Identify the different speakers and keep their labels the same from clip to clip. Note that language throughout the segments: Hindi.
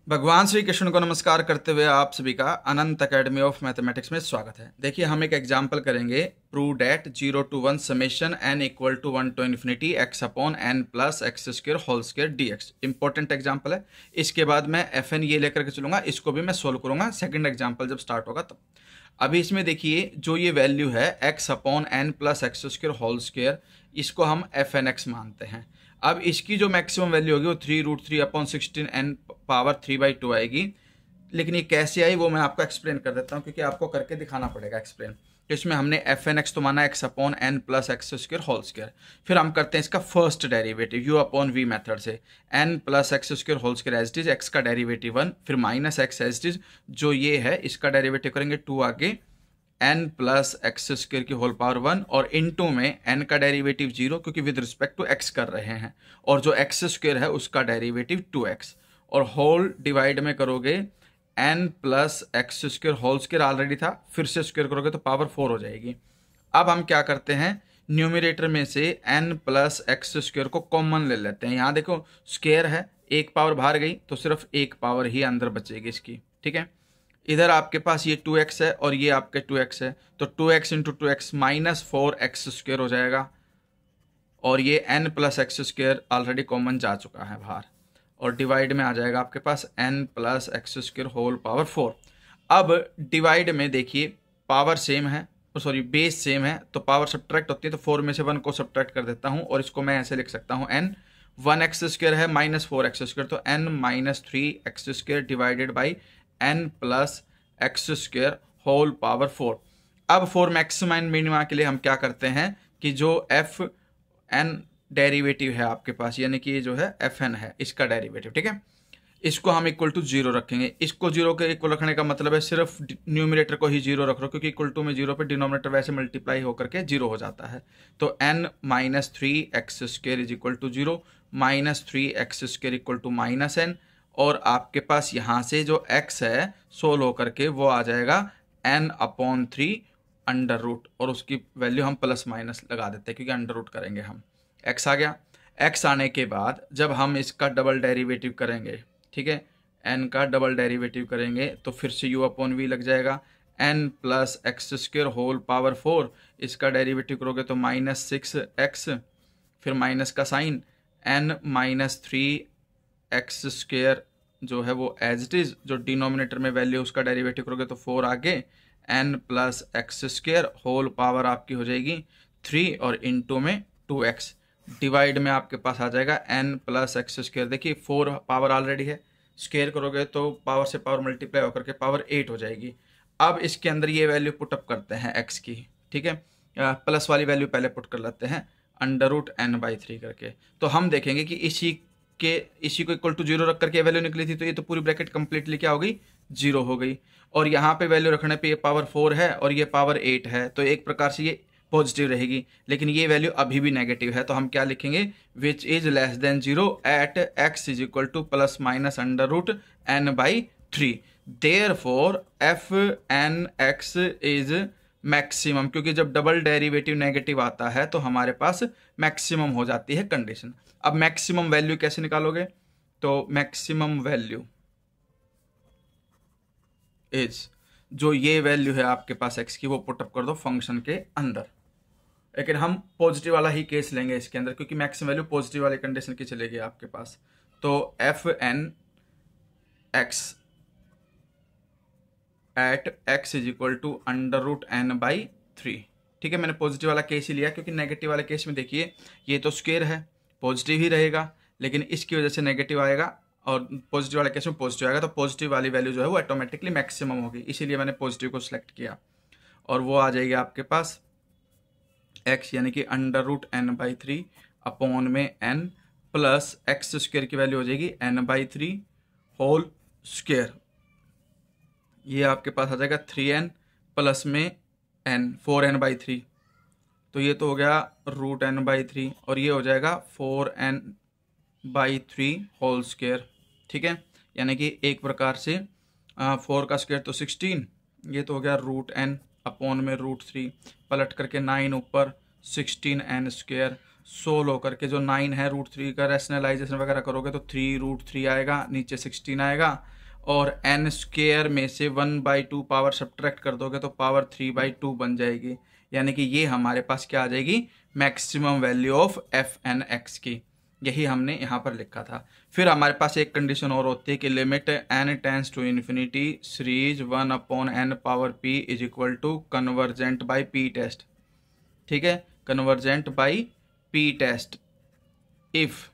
Speaker 1: भगवान श्री कृष्ण को नमस्कार करते हुए आप सभी का अनंत एकेडमी ऑफ मैथमेटिक्स में स्वागत है। देखिए हम एक एग्जांपल करेंगे। Prove that 0 to 1 summation n equal to 1 to infinity x upon n plus x square whole square dx। Important example है। इसके बाद मैं fn ये लेकर के चलूंगा, इसको भी मैं सोल्व करूंगा सेकंड एग्जांपल जब स्टार्ट होगा तब। अभी इसमें देखिए जो ये वैल्यू है x upon n plus x square whole square, इसको हम fnx मानते हैं। अब इसकी जो मैक्सिमम वैल्यू होगी वो 3√3/16 n पावर 3/2 आएगी। लेकिन ये कैसे आई वो मैं आपको एक्सप्लेन कर देता हूँ, क्योंकि आपको करके दिखाना पड़ेगा एक्सप्लेन। तो इसमें हमने fnx तो माना x upon n plus x square whole square. फिर हम करते हैं इसका first derivative u upon v method से। n plus x square whole square as it is, x का डेरिवेटिव 1, फिर minus x as it is, जो ये है इसका डेरिवेटिव करेंगे 2 आगे, n प्लस एक्स स्क्र की होल पावर 1, और इनटू में n का डेरिवेटिव 0 क्योंकि विद रिस्पेक्ट टू x कर रहे हैं, और जो एक्स स्क्र है उसका डेरिवेटिव 2x, और होल डिवाइड में करोगे n plus x square whole square already था, फिर से स्क्र करोगे तो पावर 4 हो जाएगी। अब हम क्या करते हैं, न्यूमरेटर में से n प्लस एक्स स्क्र को कॉमन ले लेते हैं। यहाँ देखो स्क्र है, एक पावर बाहर गई तो सिर्फ एक पावर ही अंदर बचेगी इसकी, ठीक है। इधर आपके पास ये 2x है और ये आपके 2x है, तो 2x into 2x minus 4x square हो जाएगा, और ये n plus x square already common जा चुका है बाहर, और डिवाइड में आ जाएगा आपके पास n plus x square whole power 4। अब डिवाइड में देखिए पावर सेम है, सॉरी बेस सेम है, तो पावर सब्ट्रैक्ट होती है, तो 4 में से 1 को सब्ट्रैक्ट कर देता हूँ, और इसको मैं ऐसे लिख सकता हूँ n 1x स्क्र है माइनस 4x स्क्र, तो n minus 3x square divided by n plus x square whole power 4। अब फॉर मैक्सिमा एंड मिनिमा के लिए हम क्या करते हैं कि जो एफ एन डेरिवेटिव है आपके पास, यानी कि ये जो है एफ एन है इसका डेरिवेटिव, ठीक है, इसको हम इक्वल टू 0 रखेंगे। इसको 0 के इक्वल रखने का मतलब है सिर्फ न्यूमरेटर को ही 0 रख लो, क्योंकि इक्वल टू में 0 पे डिनोमिनेटर वैसे मल्टीप्लाई होकर के 0 हो जाता है। तो n minus 3x square is equal to 0, minus 3x square equal to minus n, और आपके पास यहाँ से जो x है सोल्व होकर के वो आ जाएगा n अपॉन 3 अंडर रूट, और उसकी वैल्यू हम प्लस माइनस लगा देते हैं क्योंकि अंडर रूट करेंगे हम। x आ गया। x आने के बाद जब हम इसका डबल डेरिवेटिव करेंगे, ठीक है, n का डबल डेरिवेटिव करेंगे तो फिर से u अपॉन वी लग जाएगा, n plus x square whole power 4, इसका डेरिवेटिव करोगे तो माइनस 6x, फिर माइनस का sign, n minus 3x square जो है वो एज इट इज, जो डिनोमिनेटर में वैल्यू उसका डेरिवेटिव करोगे तो 4 आगे, n plus x square whole power आपकी हो जाएगी 3, और इनटू में 2x, डिवाइड में आपके पास आ जाएगा n प्लस एक्स स्क्र। देखिए 4 पावर ऑलरेडी है, स्क्वेयर करोगे तो पावर से पावर मल्टीप्लाई होकर के पावर 8 हो जाएगी। अब इसके अंदर ये वैल्यू पुटअप करते हैं x की, ठीक है, प्लस वाली वैल्यू पहले पुट कर लेते हैं अंडर रूट n/3 करके। तो हम देखेंगे कि इसी को इक्वल टू 0 रख करके वैल्यू निकली थी, तो ये तो पूरी ब्रैकेट कंप्लीटली क्या हो गई, 0 हो गई, और यहाँ पे वैल्यू रखने पे ये पावर 4 है और ये पावर 8 है, तो एक प्रकार से ये पॉजिटिव रहेगी। लेकिन ये वैल्यू अभी भी नेगेटिव है, तो हम क्या लिखेंगे, which is less than 0 at x is equal to plus minus under root n/3। Therefore f n x is maximum, क्योंकि जब डबल डेरिवेटिव नेगेटिव आता है तो हमारे पास मैक्सिमम हो जाती है कंडीशन। अब मैक्सिमम वैल्यू कैसे निकालोगे, तो मैक्सिमम वैल्यू इज, जो ये वैल्यू है आपके पास x की, वो पुटअप कर दो फंक्शन के अंदर। लेकिन हम पॉजिटिव वाला ही केस लेंगे इसके अंदर, क्योंकि मैक्सिमम वैल्यू पॉजिटिव वाले कंडीशन की चलेगी आपके पास। तो f n x at x is equal to under root n/3, ठीक है। मैंने पॉजिटिव वाला केस ही लिया, क्योंकि नेगेटिव वाले केस में देखिए ये तो स्क्वेयर है, पॉजिटिव ही रहेगा, लेकिन इसकी वजह से नेगेटिव आएगा, और पॉजिटिव वाले केस में पॉजिटिव आएगा, तो पॉजिटिव वाली वैल्यू जो है वो ऑटोमेटिकली मैक्सिमम होगी, इसीलिए मैंने पॉजिटिव को सिलेक्ट किया, और वो आ जाएगी आपके पास x यानी कि अंडर रूट n/3 अपॉन में n प्लस एक्स स्क्वेयर की वैल्यू हो जाएगी n/3 होल स्क्वेयर। ये आपके पास आ जाएगा 3n प्लस में n 4n/3, तो ये तो हो गया रूट n/3, और ये हो जाएगा 4n/3 होल स्क्वेयर, ठीक है। यानी कि एक प्रकार से 4 का स्क्वायर तो 16, ये तो हो गया रूट n अपॉन में रूट 3, पलट करके 9 ऊपर 16n स्क्वायर, सोल्व होकर के जो 9 है √3 का रैशनलाइजेशन वगैरह करोगे तो 3 √3 आएगा, नीचे 16 आएगा, और n स्क्वेयर में से 1/2 पावर सब्ट्रैक्ट कर दोगे तो पावर 3/2 बन जाएगी। यानी कि ये हमारे पास क्या आ जाएगी, मैक्सिमम वैल्यू ऑफ fn(x) की। यही हमने यहाँ पर लिखा था। फिर हमारे पास एक कंडीशन और होती है कि limit n tends to infinity series 1/n power p is equal to convergent by p test. ठीक है, convergent by p test if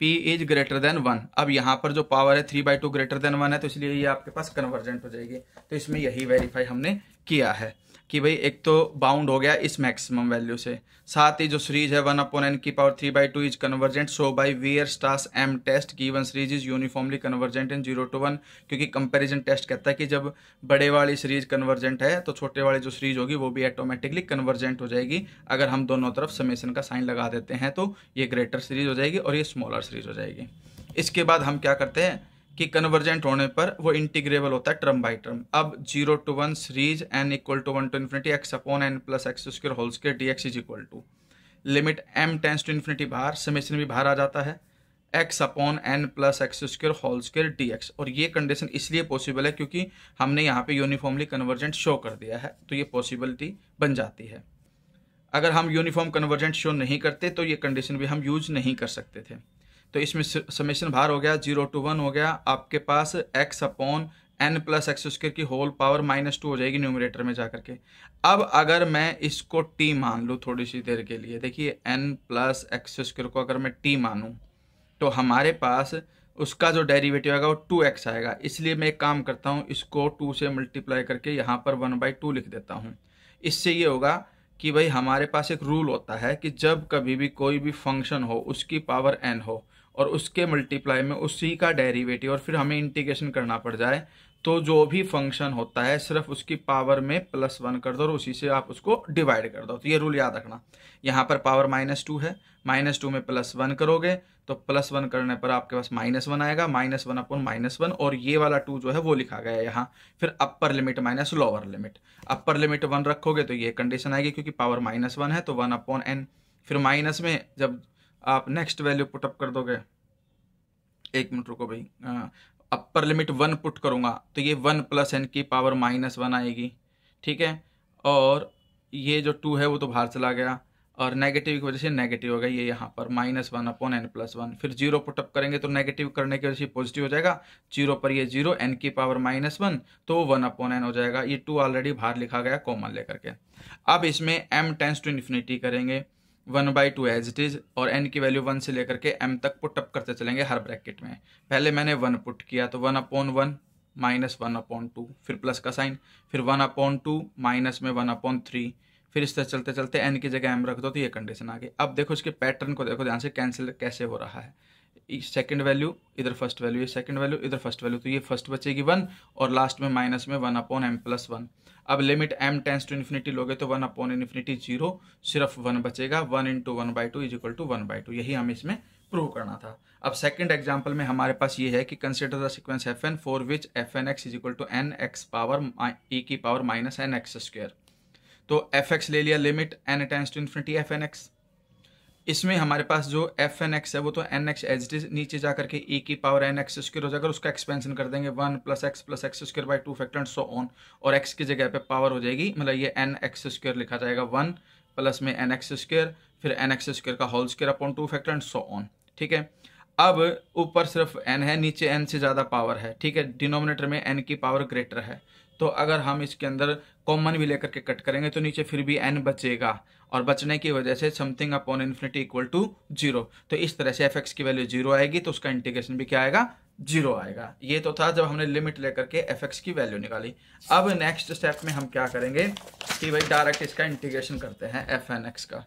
Speaker 1: p is greater than 1। अब यहाँ पर जो पावर है 3/2 ग्रेटर देन 1 है, तो इसलिए ये आपके पास कन्वर्जेंट हो जाएगी। तो इसमें यही वेरीफाई हमने किया है कि भाई एक तो बाउंड हो गया इस मैक्सिमम वैल्यू से, साथ ही जो सीरीज है 1/n की power 3/2 is convergent, so by Weierstrass M test given series is uniformly convergent in 0 to 1। क्योंकि कंपैरिजन टेस्ट कहता है कि जब बड़े वाली सीरीज कन्वर्जेंट है तो छोटे वाली जो सीरीज होगी वो भी ऑटोमेटिकली कन्वर्जेंट हो जाएगी। अगर हम दोनों तरफ समेशन का साइन लगा देते हैं तो ये ग्रेटर सीरीज हो जाएगी और ये स्मॉलर सीरीज हो जाएगी। इसके बाद हम क्या करते हैं कि कन्वर्जेंट होने पर वो इंटीग्रेबल होता है टर्म बाई टर्म। अब 0 to 1 series n equal to 1 to infinity x/n plus x square whole square dx is equal to limit m tends to infinity बाहर, समेशन भी बाहर आ जाता है, x/n plus x square whole square dx। और ये कंडीशन इसलिए पॉसिबल है क्योंकि हमने यहाँ पे यूनिफॉर्मली कन्वर्जेंट शो कर दिया है, तो ये पॉसिबिलिटी बन जाती है। अगर हम यूनिफॉर्म कन्वर्जेंट शो नहीं करते तो ये कंडीशन भी हम यूज नहीं कर सकते थे। तो इसमें समेशन बाहर हो गया, 0 to 1 हो गया, आपके पास x/n प्लस x स्क्वायर की होल पावर -2 हो जाएगी न्यूमरेटर में जाकर के। अब अगर मैं इसको t मान लूँ थोड़ी सी देर के लिए, देखिए n प्लस x स्क्वायर को अगर मैं t मानूँ तो हमारे पास उसका जो डेरिवेटिव आएगा वो 2x आएगा। इसलिए मैं एक काम करता हूँ, इसको 2 से मल्टीप्लाई करके यहाँ पर 1/2 लिख देता हूँ। इससे ये होगा कि भाई हमारे पास एक रूल होता है कि जब कभी भी कोई भी फंक्शन हो उसकी पावर n हो और उसके मल्टीप्लाई में उसी का डेरिवेटिव और फिर हमें इंटीग्रेशन करना पड़ जाए, तो जो भी फंक्शन होता है सिर्फ उसकी पावर में +1 कर दो और उसी से आप उसको डिवाइड कर दो। तो ये रूल याद रखना। यहाँ पर पावर -2 है, -2 में +1 करोगे तो +1 करने पर आपके पास -1 आएगा, -1/-1, और ये वाला 2 जो है वो लिखा गया है यहाँ। फिर upper limit minus lower limit, upper limit 1 रखोगे तो ये कंडीशन आएगी क्योंकि पावर -1 है तो 1/n। फिर माइनस में जब आप नेक्स्ट वैल्यू पुटअप कर दोगे, एक मिनट रुको भाई, अपर लिमिट 1 पुट करूँगा तो ये 1 + n की पावर -1 आएगी। ठीक है, और ये जो 2 है वो तो बाहर चला गया और नेगेटिव की वजह से नेगेटिव हो गया, ये यहाँ पर -1/n+1। फिर 0 पुटअप करेंगे तो नेगेटिव करने की वजह से पॉजिटिव हो जाएगा, 0 पर ये 0, n की पावर -1 तो 1/n हो जाएगा। ये 2 ऑलरेडी बाहर लिखा गया कॉमन लेकर के। अब इसमें m टेंस टू इन्फिनिटी करेंगे 1/2 एज इट इज, और n की वैल्यू 1 से लेकर के m तक पुट अप करते चलेंगे हर ब्रैकेट में। पहले मैंने 1 पुट किया तो 1/1 -1/2, फिर प्लस का साइन, फिर 1/2 माइनस में 1/3, फिर इस तरह चलते चलते n की जगह m रख दो तो ये कंडीशन आ गई। अब देखो इसके पैटर्न को देखो ध्यान से, कैंसिल कैसे हो रहा है। सेकंड वैल्यू इधर फर्स्ट वैल्यू, ये सेकंड वैल्यू इधर फर्स्ट वैल्यू, तो ये फर्स्ट बचेगी 1 और लास्ट में माइनस में 1/m+1। अब limit m tends to infinity लोगे तो 1/∞ 0, सिर्फ 1 बचेगा, 1 × 1/2 इज इक्वल टू 1/2। यही हमें इसमें प्रूव करना था। अब सेकंड एग्जांपल में हमारे पास ये है कि consider the sequence fn for which fn(x) is equal to nx power e की पावर -nx²। तो fx ले लिया, limit n tends to infinity fn(x). इसमें हमारे पास जो fn(x) है वो तो nx एज इट इज नीचे जाकर के e की पावर nx² हो जाएगा, उसका एक्सपेंशन कर देंगे 1 + x + x² 2 factor so on, और x की जगह पे पावर हो जाएगी, मतलब ये nx² लिखा जाएगा 1 प्लस में nx², फिर nx² का whole square upon 2 factor so on. ठीक है, अब ऊपर सिर्फ n है, नीचे n से ज़्यादा पावर है। ठीक है, डिनोमिनेटर में n की पावर ग्रेटर है, तो अगर हम इसके अंदर कॉमन भी लेकर के कट करेंगे तो नीचे फिर भी n बचेगा, और बचने की वजह से something upon infinity equal to 0। तो इस तरह से fx की वैल्यू 0 आएगी तो उसका इंटीग्रेशन भी क्या आएगा, 0 आएगा। ये तो था जब हमने लिमिट लेकर के fx की वैल्यू निकाली। अब नेक्स्ट स्टेप में हम क्या करेंगे कि भाई डायरेक्ट इसका इंटीग्रेशन करते हैं fn(x) का।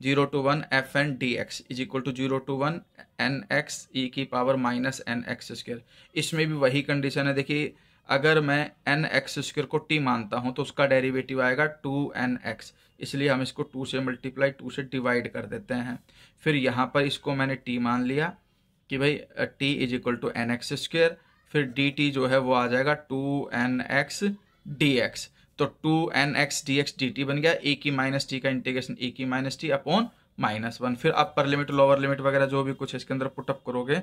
Speaker 1: 0 to 1 fn dx is equal to 0 to 1 nx e की पावर -nx²। इसमें भी वही कंडीशन है, देखिए अगर मैं nx² को t मानता हूं तो उसका डेरिवेटिव आएगा 2nx, इसलिए हम इसको 2 से मल्टीप्लाई 2 से डिवाइड कर देते हैं। फिर यहाँ पर इसको मैंने t मान लिया कि भाई t is equal to nx², फिर dt जो है वो आ जाएगा 2nx dx। तो 2nx dx dt बन गया, e की माइनस टी का इंटीग्रेशन e की माइनस टी अपॉन -1। फिर अपर लिमिट लोअर लिमिट वगैरह जो भी कुछ इसके अंदर पुटअप करोगे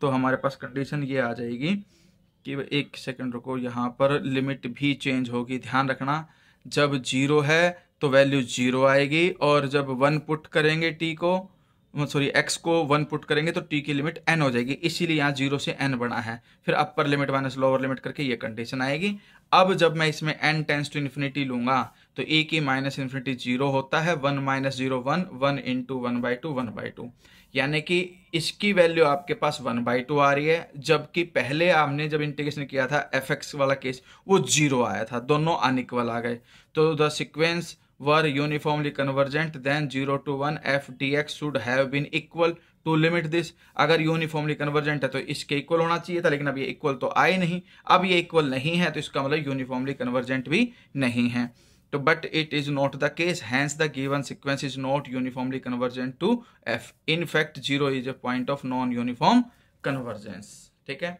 Speaker 1: तो हमारे पास कंडीशन ये आ जाएगी कि एक सेकंड रुको, यहाँ पर लिमिट भी चेंज होगी। ध्यान रखना, जब 0 है तो वैल्यू 0 आएगी, और जब 1 पुट करेंगे t को, सॉरी x को 1 पुट करेंगे तो t की लिमिट n हो जाएगी, इसीलिए यहाँ 0 से n बना है। फिर upper limit minus lower limit करके ये कंडीशन आएगी। अब जब मैं इसमें n टेंस टू इन्फिनिटी लूंगा तो e की माइनस इन्फिनिटी 0 होता है, 1 माइनस 0 1, 1 इंटू 1/2 1/2, यानी कि इसकी वैल्यू आपके पास 1/2 आ रही है, जबकि पहले आपने जब इंटीग्रेशन किया था fx वाला केस वो 0 आया था, दोनों अनइक्वल आ गए। तो the sequence were uniformly convergent, then 0 to 1 f dx should have been equal to limit this. अगर यूनिफॉर्मली कन्वर्जेंट है तो इसके इक्वल होना चाहिए था, लेकिन अब ये इक्वल तो आए नहीं। अब ये इक्वल नहीं है तो इसका मतलब यूनिफॉर्मली कन्वर्जेंट भी नहीं है। तो but it is not the case, hence the given sequence is not uniformly convergent to f। In fact 0 is a point of non uniform convergence. ठीक है।